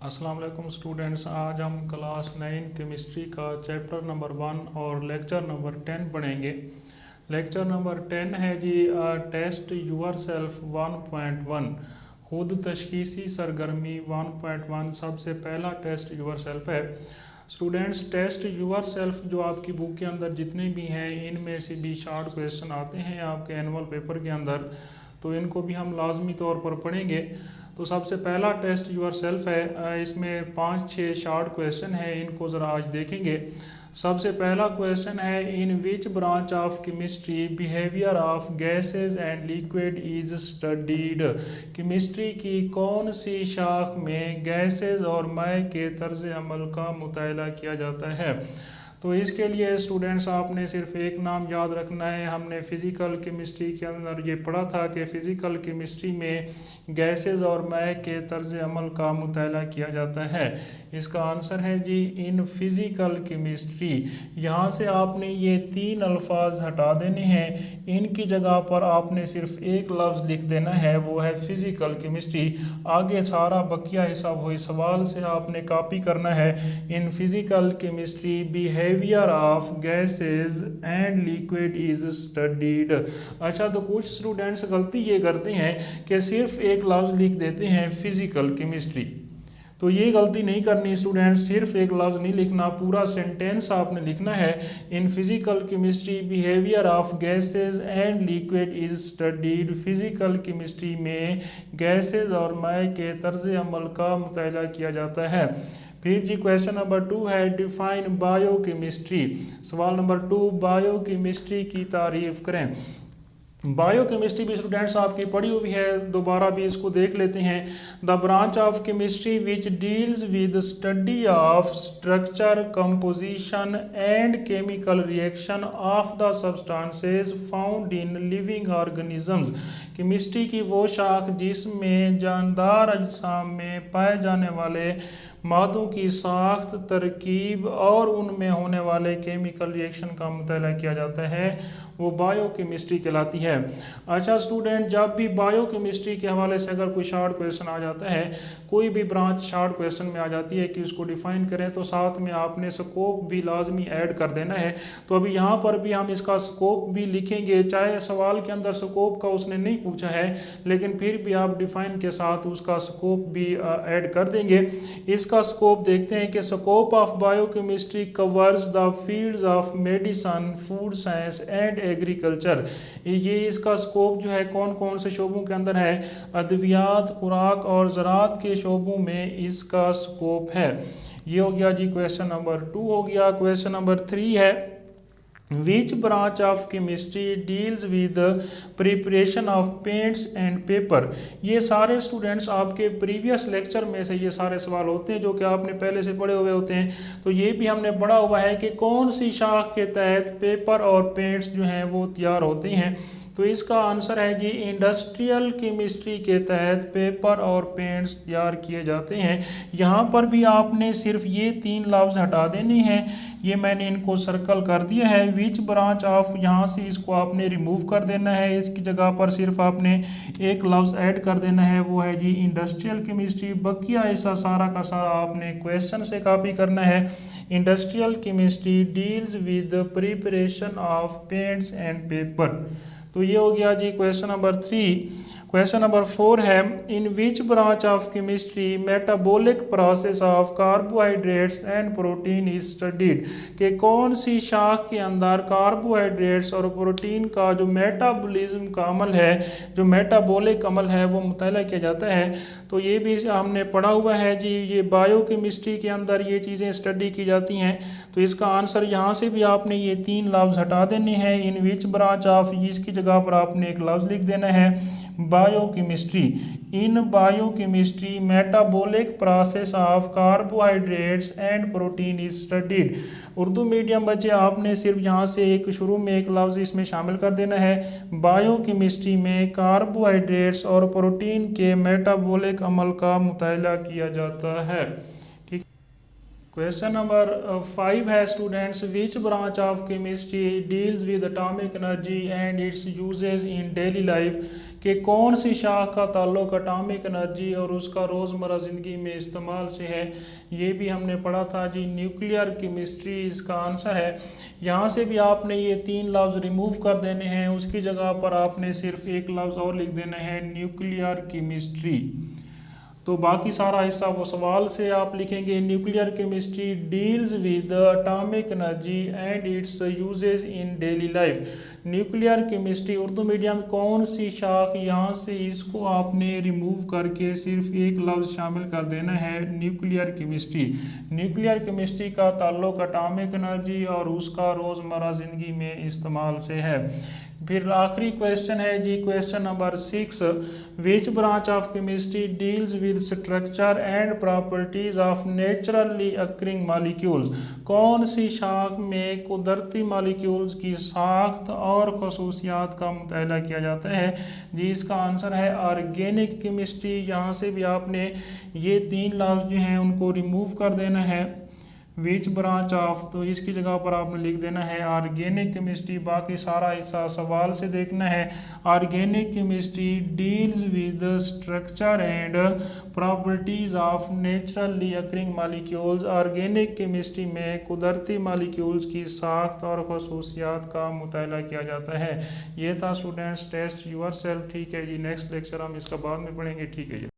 अस्सलाम वालेकुम स्टूडेंट्स। आज हम क्लास 9 केमिस्ट्री का चैप्टर नंबर 1 और लेक्चर नंबर 10 पढ़ेंगे। लेक्चर नंबर 10 है जी टेस्ट यूर सेल्फ 1.1 खुद तशखीसी सरगर्मी 1.1। सबसे पहला टेस्ट यूर सेल्फ है। स्टूडेंट्स, टेस्ट यूर सेल्फ जो आपकी बुक के अंदर जितने भी हैं इनमें से भी शार्ट क्वेश्चन आते हैं आपके एनुअल पेपर के अंदर, तो इनको भी हम लाजमी तौर पर पढ़ेंगे। तो सबसे पहला टेस्ट यूर सेल्फ है, इसमें 5-6 शार्ट क्वेश्चन है, इनको ज़रा आज देखेंगे। सबसे पहला क्वेश्चन है, in which branch of chemistry behaviour of gases and liquid is studied. Chemistry की कौन सी शाख में गैसेस और मय के तर्ज अमल का मुताला किया जाता है। तो इसके लिए स्टूडेंट्स आपने सिर्फ एक नाम याद रखना है। हमने फ़िज़िकल केमिस्ट्री के अंदर ये पढ़ा था कि फ़िज़िकल केमिस्ट्री में गैसेस और मय के तर्ज अमल का मुताला किया जाता है। इसका आंसर है जी इन फ़िज़िकल केमिस्ट्री। यहाँ से आपने ये 3 अल्फाज हटा देने हैं, इनकी जगह पर आपने सिर्फ एक लफ्ज़ लिख देना है, वो है फ़िज़िकल केमिस्ट्री। आगे सारा बकिया हिसाब वही सवाल से आपने कॉपी करना है। In physical chemistry behaviour of gases and liquid is studied. अच्छा, तो कुछ स्टूडेंट्स गलती ये करते हैं कि सिर्फ एक लफ्ज़ लिख देते हैं फ़िज़िकल केमिस्ट्री। तो ये गलती नहीं करनी स्टूडेंट्स, सिर्फ एक लफ्ज़ नहीं लिखना, पूरा सेंटेंस आपने लिखना है। In physical chemistry behaviour of gases and liquid is studied. Physical chemistry में गैसेस और मय के तर्ज अमल का मुताला किया जाता है। फिर जी क्वेश्चन नंबर 2 है, डिफाइन बायोकेमिस्ट्री। सवाल नंबर 2, बायोकेमिस्ट्री की तारीफ करें। बायोकेमिस्ट्री भी स्टूडेंट्स आपकी पढ़ी हुई है, दोबारा भी इसको देख लेते हैं। The branch of chemistry which deals with study of structure, composition and chemical reaction of the substances found in living organisms. Chemistry की वो शाख जिसमें जानदार अजसाम में पाए जाने वाले मादों की साख्त, तरकीब और उनमें होने वाले केमिकल रिएक्शन का मुताला किया जाता है, वो बायोकेमिस्ट्री कहलाती है। अच्छा स्टूडेंट, जब भी बायोकेमिस्ट्री के हवाले से अगर कोई शार्ट क्वेश्चन आ जाता है, कोई भी ब्रांच शार्ट क्वेश्चन में आ जाती है कि उसको डिफाइन करें, तो साथ में आपने स्कोप भी लाजमी ऐड कर देना है। तो अभी यहाँ पर भी हम इसका स्कोप भी लिखेंगे, चाहे सवाल के अंदर स्कोप का उसने नहीं पूछा है, लेकिन फिर भी आप डिफाइन के साथ उसका स्कोप भी ऐड कर देंगे। इसका स्कोप देखते हैं कि scope of biochemistry covers the fields of medicine, food science and agriculture. ये इसका स्कोप जो है कौन कौन से शोबों के अंदर है, अद्वियात, खुराक और ज़राअत के शोबों में इसका स्कोप है। ये हो गया जी क्वेश्चन नंबर 2 हो गया। क्वेश्चन नंबर 3 है, विच branch of chemistry deals with preparation of paints and paper. ये सारे स्टूडेंट्स आपके प्रीवियस लेक्चर में से ये सारे सवाल होते हैं जो कि आपने पहले से पढ़े हुए होते हैं। तो ये भी हमने पढ़ा हुआ है कि कौन सी शाख के तहत पेपर और पेंट्स जो हैं वो तैयार होते हैं। तो इसका आंसर है जी इंडस्ट्रियल केमिस्ट्री के तहत पेपर और पेंट्स तैयार किए जाते हैं। यहाँ पर भी आपने सिर्फ ये 3 लफ्ज़ हटा देने हैं, ये मैंने इनको सर्कल कर दिया है। विच ब्रांच ऑफ, यहाँ से इसको आपने रिमूव कर देना है, इसकी जगह पर सिर्फ आपने एक लफ्ज़ ऐड कर देना है, वो है जी इंडस्ट्रियल केमिस्ट्री। बकिया ऐसा सारा का सारा आपने क्वेश्चन से कॉपी करना है। Industrial chemistry deals with preparation of paints and paper. तो ये हो गया जी क्वेश्चन नंबर 3। क्वेश्चन नंबर 4 है, in which branch of chemistry metabolic process of carbohydrates and protein is studied. कि कौन सी शाख के अंदर कार्बोहाइड्रेट्स और प्रोटीन का जो मेटाबॉलिज्म का अमल है, जो मेटाबॉलिक अमल है, वो मुताला किया जाता है। तो ये भी हमने पढ़ा हुआ है जी, ये बायोकेमिस्ट्री के अंदर ये चीज़ें स्टडी की जाती हैं। तो इसका आंसर यहाँ से भी आपने ये 3 लफ्ज़ हटा देने हैं। इन विच ब्रांच ऑफ, इसकी जगह पर आपने एक लफ्ज़ लिख देना है biochemistry. In biochemistry metabolic process of carbohydrates and protein is studied. Urdu medium बच्चे आपने सिर्फ यहाँ से एक शुरू में एक लफ्ज़ इसमें शामिल कर देना है। बायोकेमिस्ट्री में कार्बोहाइड्रेट्स और प्रोटीन के मेटाबॉलिक अमल का मुताला किया जाता है। ठीक। क्वेश्चन नंबर 5 है students, which branch of chemistry deals with atomic energy and it's uses in daily life, कि कौन सी शाख का ताल्लुक एटॉमिक एनर्जी और उसका रोज़मर्रा ज़िंदगी में इस्तेमाल से है। ये भी हमने पढ़ा था जी, न्यूक्लियर केमिस्ट्री इसका आंसर है। यहाँ से भी आपने ये 3 लफ्ज़ रिमूव कर देने हैं, उसकी जगह पर आपने सिर्फ एक लफ्ज़ और लिख देना है, न्यूक्लियर केमिस्ट्री। तो बाकी सारा हिस्सा वो सवाल से आप लिखेंगे, nuclear chemistry deals with atomic energy and it's uses in daily life. Nuclear chemistry Urdu medium कौन सी शाख, यहाँ से इसको आपने रिमूव करके सिर्फ एक लफ्ज़ शामिल कर देना है, न्यूक्लियर केमिस्ट्री। न्यूक्लियर केमिस्ट्री का ताल्लुक एटॉमिक एनर्जी और उसका रोज़मर्रा ज़िंदगी में इस्तेमाल से है। फिर आखिरी क्वेश्चन है जी, question number 6, which branch of chemistry deals with structure and properties of naturally occurring molecules. कौन सी शाख में कुदरती मॉलिक्यूल्स की साख्त और खसूसियात का मुताला किया जाता है जी, इसका आंसर है ऑर्गेनिक केमिस्ट्री। यहाँ से भी आपने ये 3 लफ्ज़ जो हैं उनको रिमूव कर देना है, विच ब्रांच ऑफ, तो इसकी जगह पर आपने लिख देना है ऑर्गेनिक केमिस्ट्री। बाकी सारा हिस्सा सवाल से देखना है। Organic chemistry deals with structure and properties of naturally occurring molecules. Organic chemistry में कुदरती मॉलिक्यूल्स की साख्त और खसूसियात का मुताला किया जाता है। ये था स्टूडेंट्स टेस्ट यूर सेल्फ। ठीक है जी, नेक्स्ट लेक्चर हम इसका बाद में पढ़ेंगे। ठीक है जी।